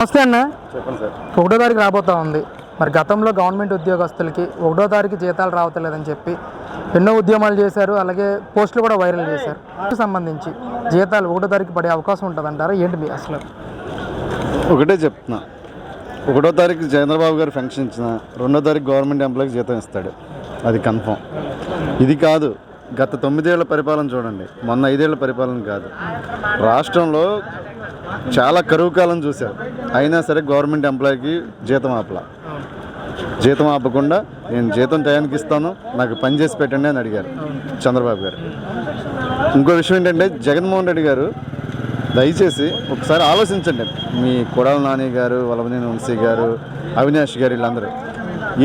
నమస్తే అన్న. చెప్పండి సార్. 1వ తారీఖు రాబోతా ఉంది. మరి గతంలో గవర్నమెంట్ ఉద్యోగస్తులకి 1వ తారీఖు జీతాలు రావట్లేదని చెప్పి ఎన్నో ఉద్యమాలు చేశారు, అలాగే పోస్టులు కూడా వైరల్ చేశారు. సంబంధించి జీతాలు 1వ తారీఖు పడే అవకాశం ఉంటుందంటారా? ఏంటి మీ అసలు? ఒకటే చెప్తున్నా, 1వ తారీఖు చంద్రబాబు గారు ఫంక్షన్ ఇచ్చిన 2వ తారీఖు గవర్నమెంట్ ఎంప్లాయీకి జీతం ఇస్తాడు, అది కన్ఫామ్. ఇది కాదు, గత 9 ఏళ్ల పరిపాలన చూడండి, మొన్న 5 ఏళ్ల పరిపాలన కాదు. రాష్ట్రంలో చాలా కరువు కాలం చూశారు, అయినా సరే గవర్నమెంట్ ఎంప్లాయీకి జీతం ఆపకుండా నేను జీతం టయానికి ఇస్తాను, నాకు పని చేసి పెట్టండి అని అడిగారు చంద్రబాబు గారు. ఇంకో విషయం ఏంటంటే, జగన్మోహన్ రెడ్డి గారు దయచేసి ఒకసారి ఆలోచించండి. మీ కొడాల నాని గారు, వల్లభనేని వంశీ గారు, అవినాష్ గారు, వీళ్ళందరూ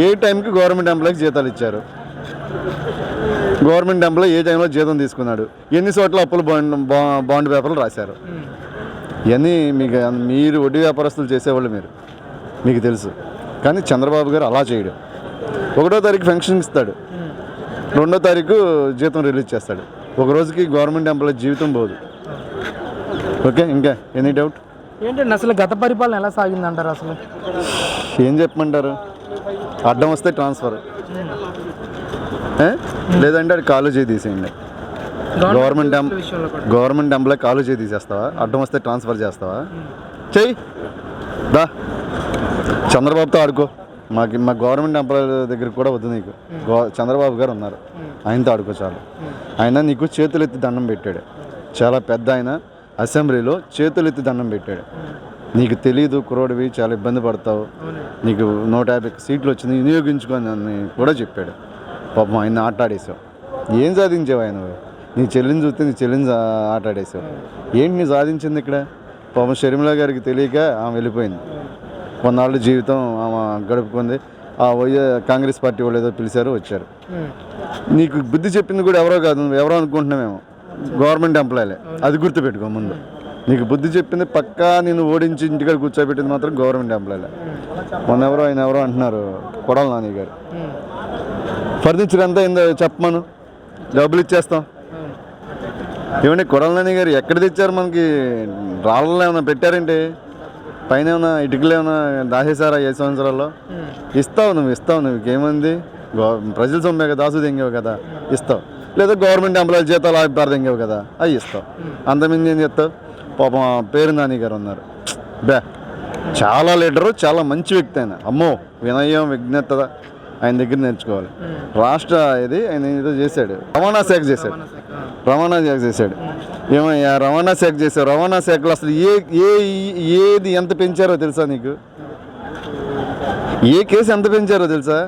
ఏ టైంకి గవర్నమెంట్ ఎంప్లాయీకి జీతాలు ఇచ్చారు? గవర్నమెంట్ ఎంప్లాయీ ఏ టైంలో జీతం తీసుకున్నాడు? ఎన్ని చోట్ల అప్పులు బాండ్ పేపర్లు రాశారు? ఇవన్నీ మీరు వడ్డీ వ్యాపారస్తులు చేసేవాళ్ళు, మీకు తెలుసు. కానీ చంద్రబాబు గారు అలా చేయడు. 1వ తారీఖు ఫంక్షన్ ఇస్తాడు, 2వ తారీఖు జీతం రిలీజ్ చేస్తాడు. ఒక రోజుకి గవర్నమెంట్ ఎంప్లాయీ జీవితం పోదు. ఓకే, ఇంకా ఎనీ డౌట్ ఏంటండి అసలు గత పరిపాలన ఎలా సాగిందంటారు? అసలు ఏం చెప్పమంటారు? అడ్డం వస్తే ట్రాన్స్ఫర్, లేదంటే అది కాలేజీ తీసేయండి. గవర్నమెంట్ ఎంప్లాయీ కాలేజీ తీసేస్తావా? అడ్డం వస్తే ట్రాన్స్ఫర్ చేస్తావా? చెయ్యి దా, చంద్రబాబుతో ఆడుకో. మా గవర్నమెంట్ ఎంప్లాయీ దగ్గర కూడా వద్దు నీకు. చంద్రబాబు గారు ఉన్నారు, ఆయనతో ఆడుకో చాలు. ఆయన నీకు చేతులెత్తి దండం పెట్టాడు, చాలా పెద్ద ఆయన. అసెంబ్లీలో చేతులెత్తి దండం పెట్టాడు. నీకు తెలీదు, కురోడివి, చాలా ఇబ్బంది పడతావు, నీకు 150 సీట్లు వచ్చింది, వినియోగించుకొని అని కూడా చెప్పాడు. పాపం ఆయన ఆటాడేసావు. ఏం సాధించావు? ఆయన నీ చెల్లిని చూస్తే నీ చెల్లిని ఆటాడేసావు. ఏంటి నీ సాధించింది ఇక్కడ? పాపం షర్మిల గారికి తెలియక ఆమె వెళ్ళిపోయింది. కొన్నాళ్ళు జీవితం ఆమె గడుపుకుంది. ఆ కాంగ్రెస్ పార్టీ వాళ్ళు ఏదో పిలిచారు, వచ్చారు. నీకు బుద్ధి చెప్పింది కూడా ఎవరో కాదు, నువ్వు ఎవరో అనుకుంటున్నామేమో, గవర్నమెంట్ ఎంప్లాయీలే. అది గుర్తుపెట్టుకో ముందు. నీకు బుద్ధి చెప్పింది పక్కా నేను ఓడించి ఇంటికాడ కూర్చోబెట్టింది మాత్రం గవర్నమెంట్ ఎంప్లాయీలే. ఆయన ఎవరో అంటున్నారు, కొడాల నాని గారు. ఫర్నిచర్ ఎంత అయిందో చెప్పమను, డబ్బులు ఇచ్చేస్తాం. ఏమంటే కొడాల నాని గారు ఎక్కడ తెచ్చారు? మనకి రాళ్ళలో ఏమైనా పెట్టారేంటి? పైన ఏమైనా ఇటుకలు ఏమైనా దాచేసారా 5 సంవత్సరాల్లో? ఇస్తావు, నువ్వు ఏమైంది? ప్రజల సొమ్మే కదా, దాసు దెంగేవు కదా, ఇస్తావు. లేదా గవర్నమెంట్ ఎంప్లాయీ జీతాలు ఆపిపారు దెంగేవు కదా, అవి ఇస్తావు. అంతమంది ఏం చేస్తావు? పాపం పేరు నాని గారు ఉన్నారు, చాలా లీడరు, చాలా మంచి వ్యక్తి ఆయన. అమ్మో, వినయం, విజ్ఞత ఆయన దగ్గర నేర్చుకోవాలి. రాష్ట్ర ఆయన ఏదో చేశాడు, రవాణా శాఖ చేశాడు. ఏమయ్యా రవాణా శాఖ చేశారు? రవాణా శాఖలో అసలు ఏది ఎంత పెంచారో తెలుసా నీకు? ఏ కేసు ఎంత పెంచారో తెలుసా?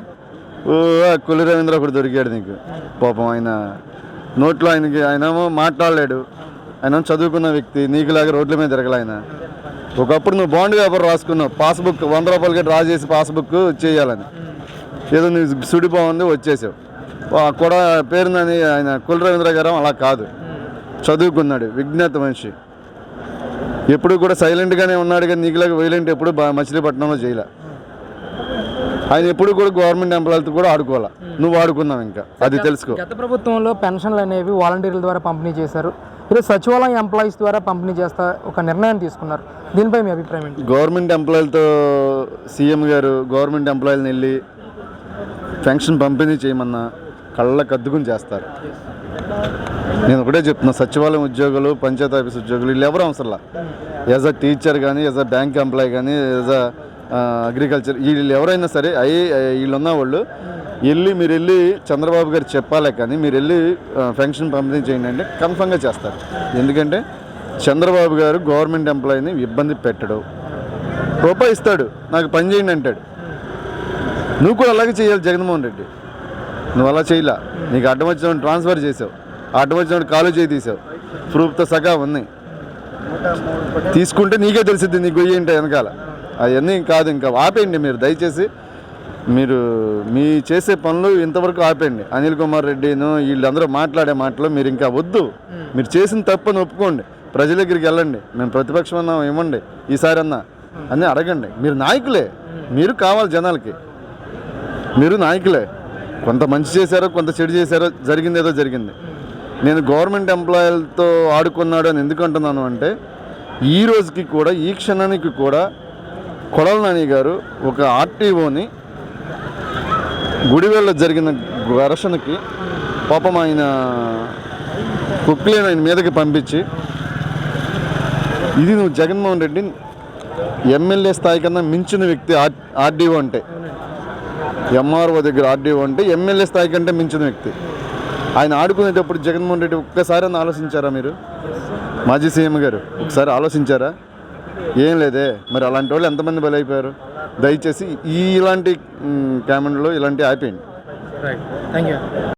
కొల్లి రవీంద్ర ఒకటి దొరికాడు నీకు. పాపం ఆయన నోట్లో ఆయనేమో మాట్లాడలేడు. ఆయన చదువుకున్న వ్యక్తి, నీకులాగా రోడ్ల మీద తిరగల ఆయన. ఒకప్పుడు నువ్వు బాండ్ వ్యాపారం రాసుకున్నావు, పాస్బుక్ 100 రూపాయలకి డ్రా చేసి పాస్బుక్ చేయాలని, ఏదో నువ్వు సుడిపోయింది వచ్చేసావు. కూడా పేరుందని ఆయన కొల్లి రవీంద్ర గారు అలా కాదు, చదువుకున్నాడు, విజ్ఞత మనిషి. ఎప్పుడు కూడా సైలెంట్గానే ఉన్నాడు, కానీ నీకులాగా వైలెంట్ ఎప్పుడు మచిలీపట్నంలో చేయలే. ఆయన ఎప్పుడు కూడా గవర్నమెంట్ ఎంప్లాయీలతో కూడా ఆడుకోవాలా, నువ్వు ఆడుకున్నావు. ఇంకా అది తెలుసుకో. గత ప్రభుత్వంలో పెన్షన్లు అనేవి వాలంటీర్ల ద్వారా పంపిణీ చేశారు, ఈరోజు సచివాలయం ఎంప్లాయీస్ ద్వారా పంపిణీ చేస్తా ఒక నిర్ణయం తీసుకున్నారు. దీనిపై మీ అభిప్రాయం ఏంటి? గవర్నమెంట్ ఎంప్లాయీలతో సీఎం గారు గవర్నమెంట్ ఎంప్లాయీలను వెళ్ళి పెన్షన్ పంపిణీ చేయమన్నా కళ్ళకు అద్దుకుని చేస్తారు. నేను ఒకటే చెప్తున్నా, సచివాలయం ఉద్యోగులు, పంచాయతీ ఆఫీస్ ఉద్యోగులు వీళ్ళు ఎవరు అవసరంలా. యాజ్ అ టీచర్ కానీ, యాజ్ అ బ్యాంక్ ఎంప్లాయీ కానీ, యాజ్ అ అగ్రికల్చర్, వీళ్ళు ఎవరైనా సరే వీళ్ళున్న వాళ్ళు మీరు వెళ్ళి చంద్రబాబు గారు చెప్పాలే కానీ మీరు వెళ్ళి పెన్షన్ పంపిణీ చేయండి అంటే కన్ఫర్మ్గా చేస్తారు. ఎందుకంటే చంద్రబాబు గారు గవర్నమెంట్ ఎంప్లాయీని ఇబ్బంది పెట్టడు, రూపాయి ఇస్తాడు, నాకు పని చేయండి అంటాడు. నువ్వు కూడా అలాగే చేయాలి. జగన్మోహన్ రెడ్డి నువ్వు అలా చేయలా. నీకు అడ్డం వచ్చినప్పుడు ట్రాన్స్ఫర్ చేసావు, అడ్డం వచ్చినప్పుడు కాలేజీ తీసావు, ప్రూఫ్తో సగా ఉన్నాయి. తీసుకుంటే నీకే తెలిసిద్ది నీ గొయ్యి ఏంటో వెనకాల. అవన్నీ కాదు, ఇంకా ఆపేయండి మీరు దయచేసి. మీరు మీ చేసే పనులు ఇంతవరకు ఆపేయండి. అనిల్ కుమార్ రెడ్డిను వీళ్ళందరూ మాట్లాడే మాటలు మీరు ఇంకా వద్దు. మీరు చేసిన తప్పని ఒప్పుకోండి, ప్రజల దగ్గరికి వెళ్ళండి. మేము ప్రతిపక్షం అన్నా ఇవ్వండి ఈసారి అన్నా అన్నీ అడగండి. మీరు నాయకులే, మీరు కావాలి జనాలకి, మీరు నాయకులే. కొంత మంచి చేశారో కొంత చెడు చేశారో, జరిగింది ఏదో జరిగింది. నేను గవర్నమెంట్ ఎంప్లాయీలతో ఆడుకున్నాడు అని ఎందుకు అంటున్నాను అంటే, ఈ రోజుకి కూడా ఈ క్షణానికి కూడా కొడాలి నాని గారు ఒక ఆర్టీఓని గుడివేళ్ళలో జరిగిన ఘర్షణకి పాపం ఆయన కుక్లేని ఆయన మీదకి పంపించి ఇది నువ్వు జగన్మోహన్ రెడ్డి ఎమ్మెల్యే స్థాయి కన్నా మించిన వ్యక్తి ఆర్డీఓ అంటే, ఎంఆర్ఓ దగ్గర ఆర్డీఓ అంటే ఎమ్మెల్యే స్థాయి కంటే మించిన వ్యక్తి. ఆయన ఆడుకునేటప్పుడు జగన్మోహన్ రెడ్డి ఒక్కసారి ఆలోచించారా మీరు? మాజీ సీఎం గారు ఒకసారి ఆలోచించారా? ఏం లేదే. మరి అలాంటి వాళ్ళు ఎంతమంది బలైపోయారు? దయచేసి ఇలాంటి కామెంట్లో ఇలాంటి ఆపేయండి. Right, thank you.